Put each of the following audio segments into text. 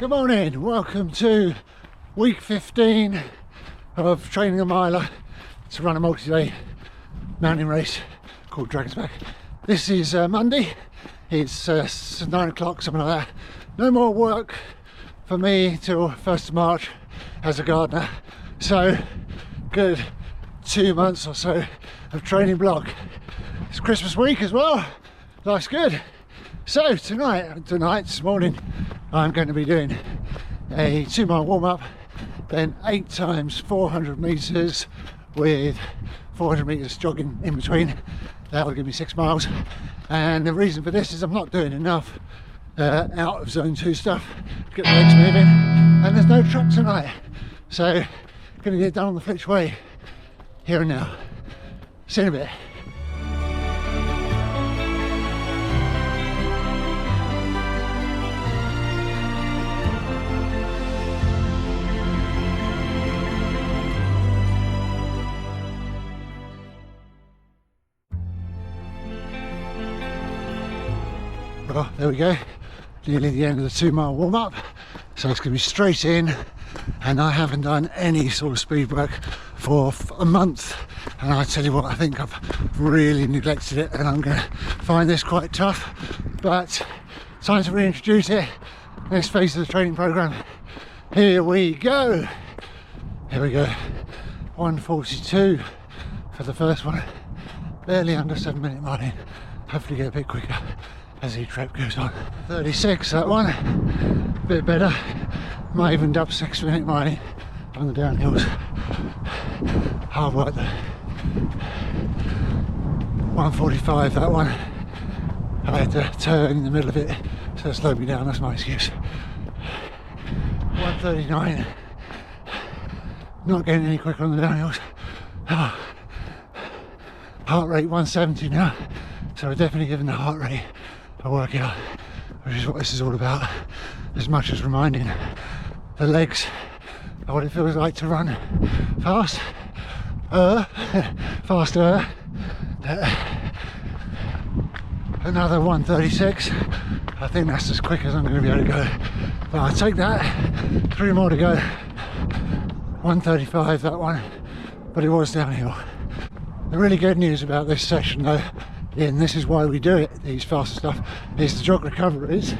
Good morning, welcome to week 15 of training a miler to run a multi-day mountain race called Dragon's Back. This is Monday, it's 9 o'clock, something like that. No more work for me till 1st of March as a gardener, so good 2 months or so of training block. It's Christmas week as well, life's good. So this morning, I'm going to be doing a 2 mile warm up, then 8 times 400 meters with 400 meters jogging in between. That will give me 6 miles. And the reason for this is I'm not doing enough out of zone 2 stuff to get the legs moving, and there's no truck tonight, so going to get done on the Flitch Way here and now. See you in a bit. Well, there we go, nearly the end of the 2 mile warm up, so it's going to be straight in, and I haven't done any sort of speed work for a month, and I tell you what, I think I've really neglected it, and I'm going to find this quite tough, but time to reintroduce it. Next phase of the training program. Here we go. 1:42 for the first one, barely under 7 minute miling, hopefully get a bit quicker as the trip goes on. 36 that one, a bit better, might even up 6 minute miling on the downhills. Hard work though. 1:45 that one, I had to turn in the middle of it, so it slowed me down, that's my excuse. 1:39, not getting any quicker on the downhills. Oh. Heart rate 170 now, so we're definitely giving the heart rate a workout, which is what this is all about, as much as reminding the legs of what it feels like to run faster. Another 1:36, I think that's as quick as I'm going to be able to go, but I'll take that. 3 more to go. 1:35 that one, but it was downhill. The really good news about this session though, and this is why we do it, these faster stuff, is the jog recoveries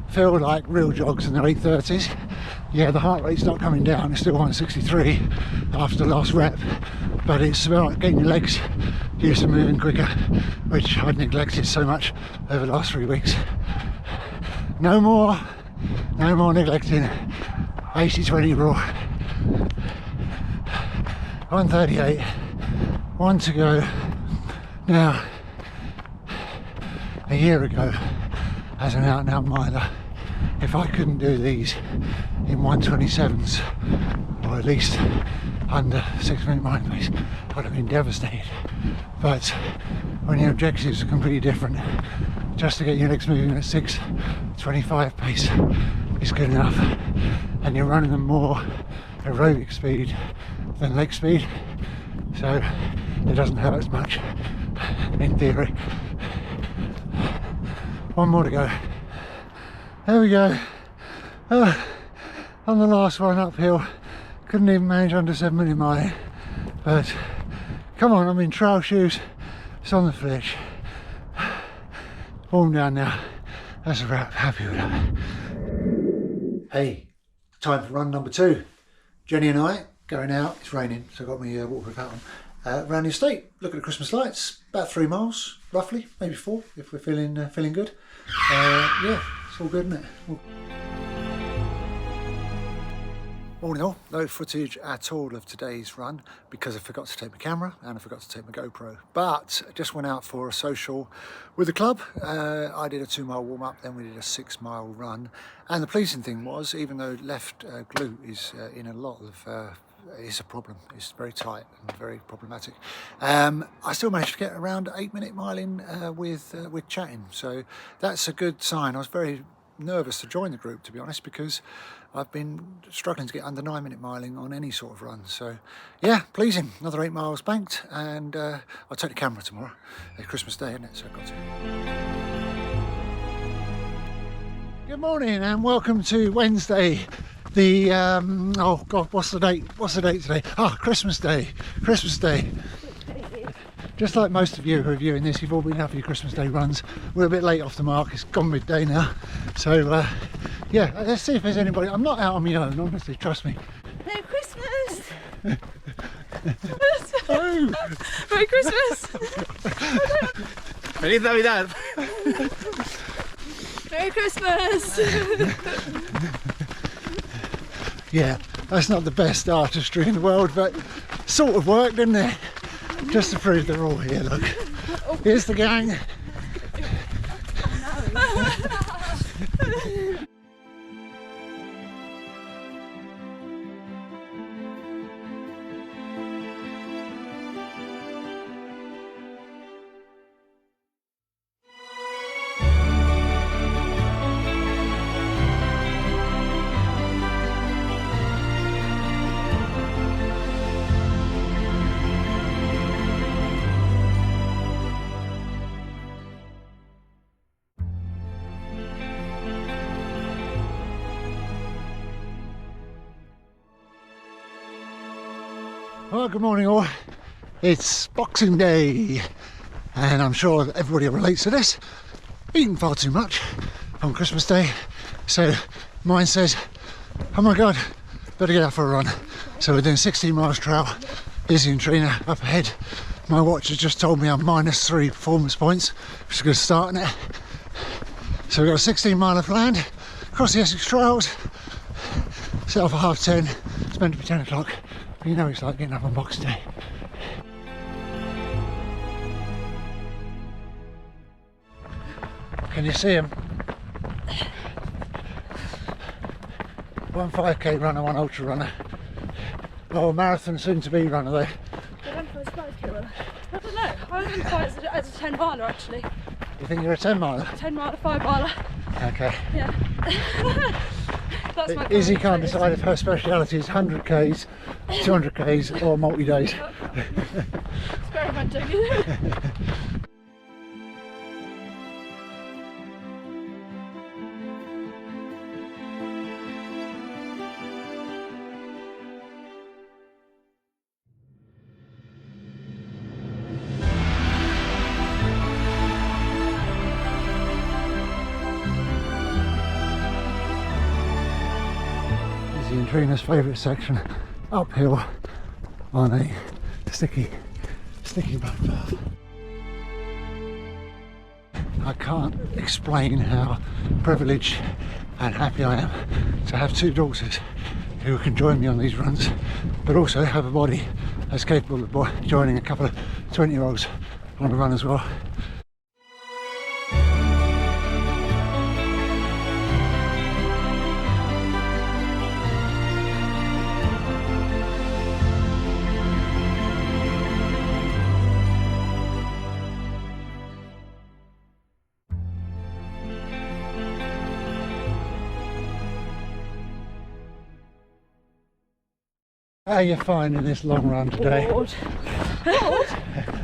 feel like real jogs in their 8:30s. Yeah, the heart rate's not coming down, it's still 163 after the last rep, but it's about getting your legs used to moving quicker, which I'd neglected so much over the last 3 weeks. No more neglecting 80-20 rule. 1:38, 1 to go. Now, a year ago, as an out-and-out miler, if I couldn't do these in 1:27s, or at least under 6 minute miling pace, I'd have been devastated. But when your objectives are completely different, just to get your legs moving at 6:25 pace is good enough, and you're running them more aerobic speed than leg speed, so it doesn't hurt as much in theory. 1 more to go. There we go. On the last one uphill, couldn't even manage under 7 minute miling, but come on, I'm in trail shoes, it's on the Flitch. Warm down now, that's a wrap, happy with that. Hey, time for run number 2. Jenny and I going out, it's raining, so I got my waterproof hat on. Around the estate, look at the Christmas lights, about 3 miles roughly, maybe 4 if we're feeling good. Yeah, it's all good, isn't it? All in all, no footage at all of today's run because I forgot to take my camera and I forgot to take my GoPro. But I just went out for a social with the club. I did a 2 mile warm up, then we did a 6 mile run. And the pleasing thing was, even though left glute is in a lot of it's a problem, it's very tight and very problematic, I still managed to get around 8 minute miling with chatting, so that's a good sign. I was very nervous to join the group, to be honest, because I've been struggling to get under 9 minute miling on any sort of run. So yeah, pleasing. Another 8 miles banked, and I'll take the camera tomorrow. It's Christmas Day, isn't it? So I've got to. Good morning and welcome to Wednesday. The oh god, what's the date? What's the date today? Ah, Christmas Day. Christmas Day. Just like most of you who are viewing this, you've all been having your Christmas Day runs. We're a bit late off the mark. It's gone midday now. So yeah, let's see if there's anybody. I'm not out on my own, honestly. Trust me. Merry Christmas! Oh, Merry Christmas! ¡Feliz Navidad! Merry Christmas! yeah, that's not the best artistry in the world, but sort of worked, didn't it? Just to prove they're all here, look. Here's the gang. Well, good morning all. It's Boxing Day and I'm sure that everybody relates to this. Eating far too much on Christmas Day, so mine says, oh my god, better get out for a run. So we're doing 16 miles trail. Izzy and Trina up ahead. My watch has just told me I'm -3 performance points, which is a good start in it. So we've got a 16 mile planned across the Essex Trails. Set off at 10:30. It's meant to be 10 o'clock. You know it's like getting up on Boxing Day. Can you see him? One 5k runner, one ultra runner. Oh, a marathon soon to be runner though. I don't know, I wouldn't quite as a 10 miler actually. You think you're a 10 miler? 10 miler, 5 miler. Okay. Yeah. That's my Izzy can't decide if her speciality is 100k's, 200k's or multi-days. Experimenting. And Trina's favourite section, uphill on a sticky mud path. I can't explain how privileged and happy I am to have two daughters who can join me on these runs, but also have a body that's capable of joining a couple of 20-year-olds on a run as well. How are you finding this long run today? Bored. Bored?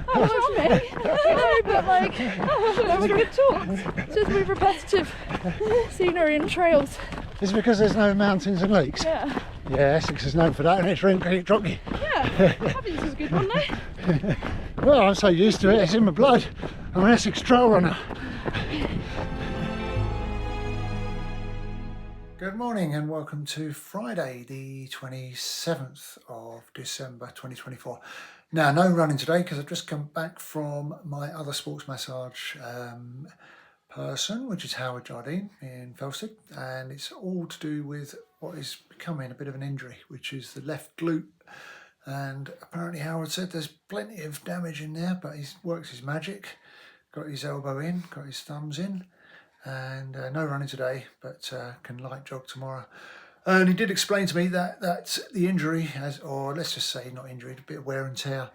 Oh, it's me. No, but like, that was a good talk. It's just really repetitive scenery and trails. Is it because there's no mountains and lakes? Yeah. Yeah, Essex is known for that, and it's really drocky. Yeah. Happiness is a good one though. Well, I'm so used to it, it's in my blood. I'm an Essex trail runner. Good morning and welcome to Friday the 27th of December 2024. Now, no running today because I've just come back from my other sports massage person, which is Howard Jardine in Felsted, and it's all to do with what is becoming a bit of an injury, which is the left glute. And apparently Howard said there's plenty of damage in there, but he works his magic, got his elbow in, got his thumbs in, and no running today, but can light jog tomorrow. And he did explain to me that the injury has, or let's just say not injury, a bit of wear and tear,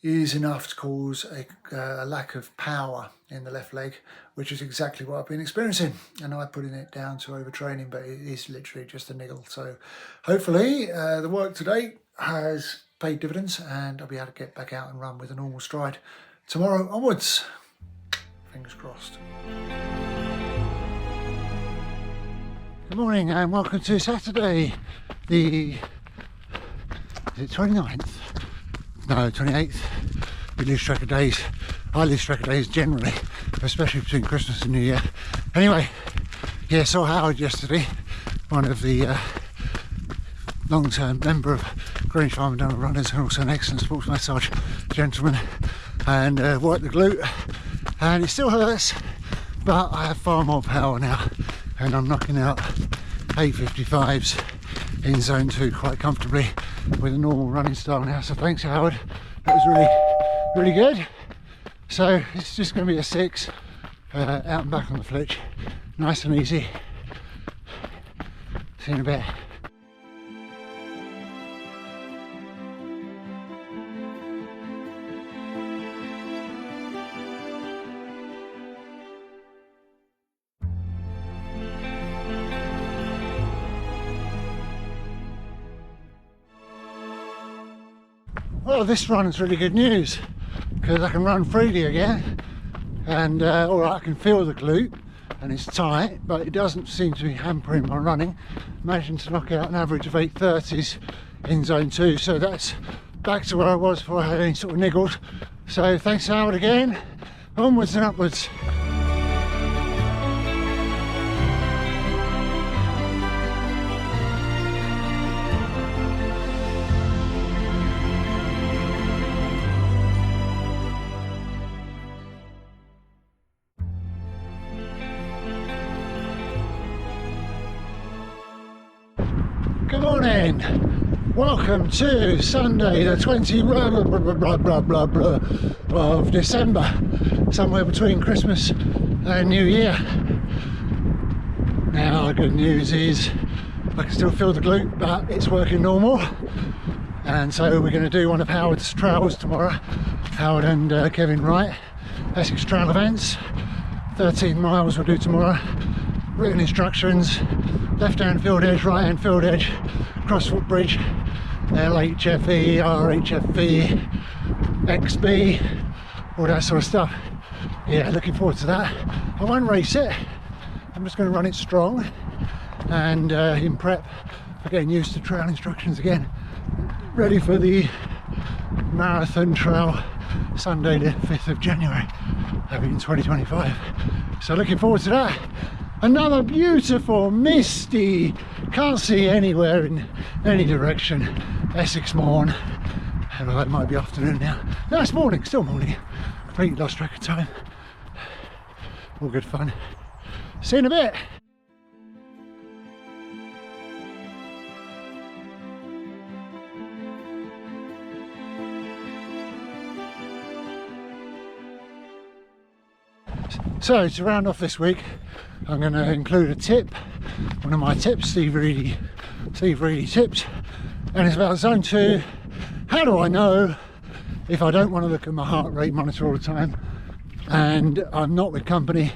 is enough to cause a lack of power in the left leg, which is exactly what I've been experiencing. And I'm putting it down to overtraining, but it is literally just a niggle. So hopefully the work today has paid dividends and I'll be able to get back out and run with a normal stride tomorrow onwards. Fingers crossed. Good morning and welcome to Saturday, is it 29th? No, 28th. We lose track of days. I lose track of days generally, especially between Christmas and New Year. Anyway, yeah, saw Howard yesterday, one of the long-term member of Greenwich Farm and Donald Runners and also an excellent sports massage gentleman, and worked the glute, and it still hurts, but I have far more power now and I'm knocking out 855s in zone 2 quite comfortably with a normal running style now, so thanks Howard, that was really good. So it's just going to be a 6 out and back on the flitch, nice and easy. See you in a bit. Well, this run is really good news because I can run freely again, and I can feel the glute and it's tight, but it doesn't seem to be hampering my running. Managing to knock out an average of 830s in zone 2, so that's back to where I was before I had any sort of niggles. So thanks Howard again, onwards and upwards. Good morning, welcome to Sunday the 20th of December, somewhere between Christmas and New Year. Now the good news is I can still feel the glute, but it's working normal, and so we're going to do one of Howard's trails tomorrow. Howard and Kevin Wright, Essex Trail events, 13 miles we'll do tomorrow. Written instructions, left hand field edge, right hand field edge, crossfoot bridge, LHFE, RHFE, XB, all that sort of stuff. Yeah, looking forward to that. I won't race it, I'm just going to run it strong and in prep for getting used to trail instructions again, ready for the marathon trail Sunday the 5th of January in 2025. So looking forward to that. Another beautiful, misty, can't see anywhere in any direction, Essex morn. Well, it might be afternoon now. No, it's morning, still morning. Completely lost track of time. All good fun. See you in a bit. So to round off this week, I'm going to include a tip, one of my tips, Steve Reedy tips, and it's about zone 2. How do I know if I don't want to look at my heart rate monitor all the time and I'm not with company,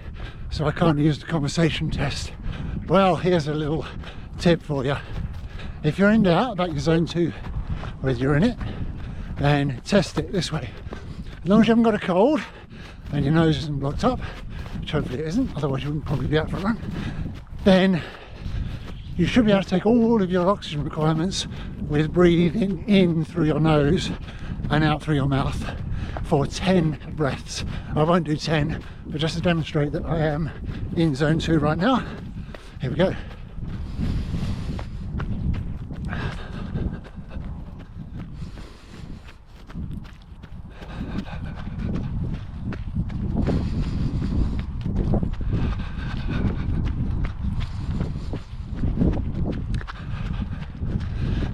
so I can't use the conversation test? Well, here's a little tip for you. If you're in doubt about your zone 2, whether you're in it, then test it this way. As long as you haven't got a cold and your nose isn't blocked up, which hopefully it isn't, otherwise you wouldn't probably be out for a run, then you should be able to take all of your oxygen requirements with breathing in through your nose and out through your mouth for 10 breaths. I won't do 10, but just to demonstrate that I am in zone 2 right now. Here we go.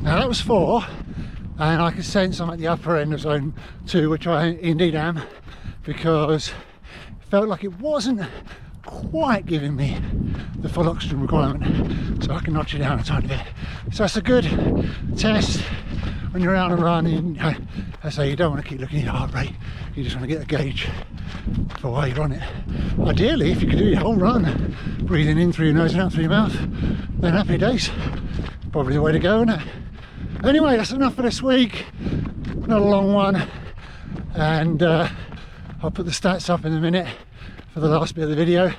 Now that was 4, and I could sense I'm at the upper end of zone 2, which I indeed am, because it felt like it wasn't quite giving me the full oxygen requirement, so I can notch it down a tiny bit. So it's a good test when you're out on a run. I say you don't want to keep looking at your heart rate, you just want to get a gauge for why you're on it. Ideally, if you could do your whole run breathing in through your nose and out through your mouth, then happy days. Probably the way to go, isn't it? Anyway, that's enough for this week. Not a long one, and I'll put the stats up in a minute for the last bit of the video.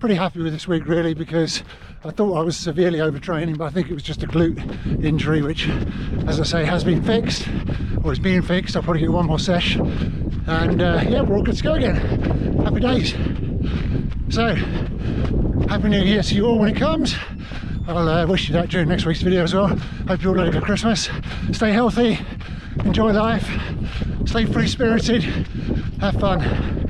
pretty happy with this week really, because I thought I was severely overtraining, but I think it was just a glute injury, which, as I say, has been fixed, or is being fixed. I'll probably get one more sesh, and yeah, we're all good to go again. Happy days. So, Happy New Year to you all when it comes. I'll wish you that during next week's video as well. Hope you're all ready for Christmas. Stay healthy, enjoy life, stay free-spirited, have fun.